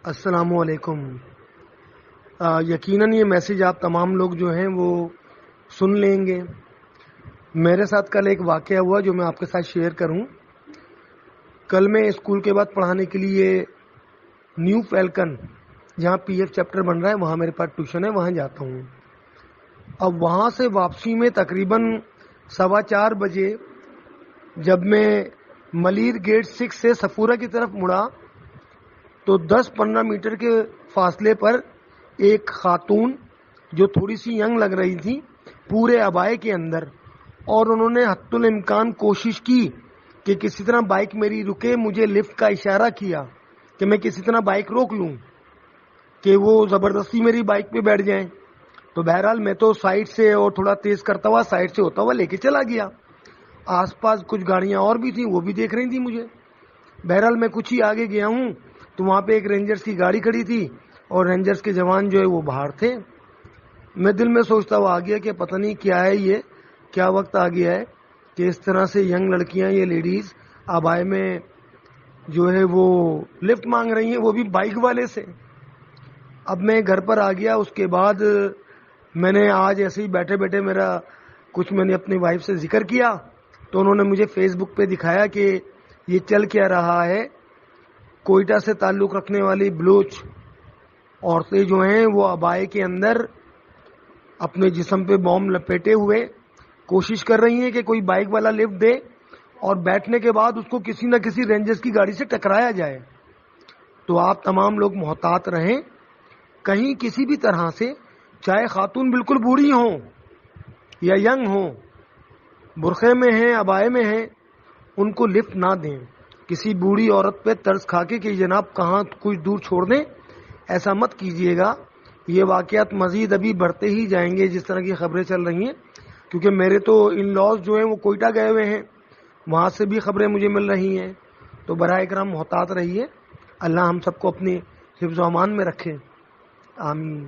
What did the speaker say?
السلام علیکم۔ یقیناً یہ میسیج آپ تمام لوگ جو ہیں وہ سن لیں گے۔ میرے ساتھ کل ایک واقعہ ہوا جو میں آپ کے ساتھ شیئر کروں۔ کل میں اسکول کے بعد پڑھانے کے لیے نیو فیلکن جہاں پی ایف چیپٹر بن رہا ہے وہاں میرے پاس ٹیوشن ہے، وہاں جاتا ہوں۔ اب وہاں سے واپسی میں تقریباً 4:15 بجے جب میں ملیر گیٹ 6 سے صفورہ کی طرف مڑا تو 10-15 میٹر کے فاصلے پر ایک خاتون جو تھوڑی سی ینگ لگ رہی تھی پورے عبائے کے اندر، اور انہوں نے حتی الامکان کوشش کی کہ کسی طرح بائک میری رکے، مجھے لفٹ کا اشارہ کیا کہ میں کسی طرح بائک روک لوں کہ وہ زبردستی میری بائک پہ بیٹھ جائیں۔ تو بہرحال میں تو سائڈ سے اور تھوڑا تیز کرتا ہوا سائڈ سے ہوتا ہوا لے کے چلا گیا۔ آس پاس کچھ گاڑیاں اور بھی تھیں، وہ بھی دیکھ رہی تھیں مجھے۔ بہرحال میں کچھ ہی آگے گیا ہوں تو وہاں پہ ایک رینجرز کی گاڑی کھڑی تھی اور رینجرز کے جوان جو ہے وہ باہر تھے۔ میں دل میں سوچتا ہوا آ گیا کہ پتہ نہیں کیا ہے، یہ کیا وقت آ گیا ہے کہ اس طرح سے ینگ لڑکیاں، یہ لیڈیز عبائے میں جو ہے وہ لفٹ مانگ رہی ہیں، وہ بھی بائک والے سے۔ اب میں گھر پر آ گیا، اس کے بعد میں نے آج ایسے ہی بیٹھے بیٹھے میں نے اپنی وائف سے ذکر کیا تو انہوں نے مجھے فیس بک پہ دکھایا کہ یہ چل کیا رہا ہے۔ کوئٹہ سے تعلق رکھنے والی بلوچ عورتیں جو ہیں وہ عبائے کے اندر اپنے جسم پہ بوم لپیٹے ہوئے کوشش کر رہی ہیں کہ کوئی بائک والا لفٹ دے اور بیٹھنے کے بعد اس کو کسی نہ کسی رینجرز کی گاڑی سے ٹکرایا جائے۔ تو آپ تمام لوگ محتاط رہیں، کہیں کسی بھی طرح سے، چاہے خاتون بالکل بوڑھی ہوں یا ینگ ہوں، برقعے میں ہیں، عبائے میں ہیں، ان کو لفٹ نہ دیں۔ کسی بوڑھی عورت پہ ترس کھا کے کہ جناب کہاں کچھ دور چھوڑ دیں، ایسا مت کیجیے گا۔ یہ واقعات مزید ابھی بڑھتے ہی جائیں گے جس طرح کی خبریں چل رہی ہیں، کیونکہ میرے تو ان لاز جو ہیں وہ کوئٹہ گئے ہوئے ہیں، وہاں سے بھی خبریں مجھے مل رہی ہیں۔ تو برائے کرم محتاط رہیے، اللہ ہم سب کو اپنے حفظ و امان میں رکھے، آمین۔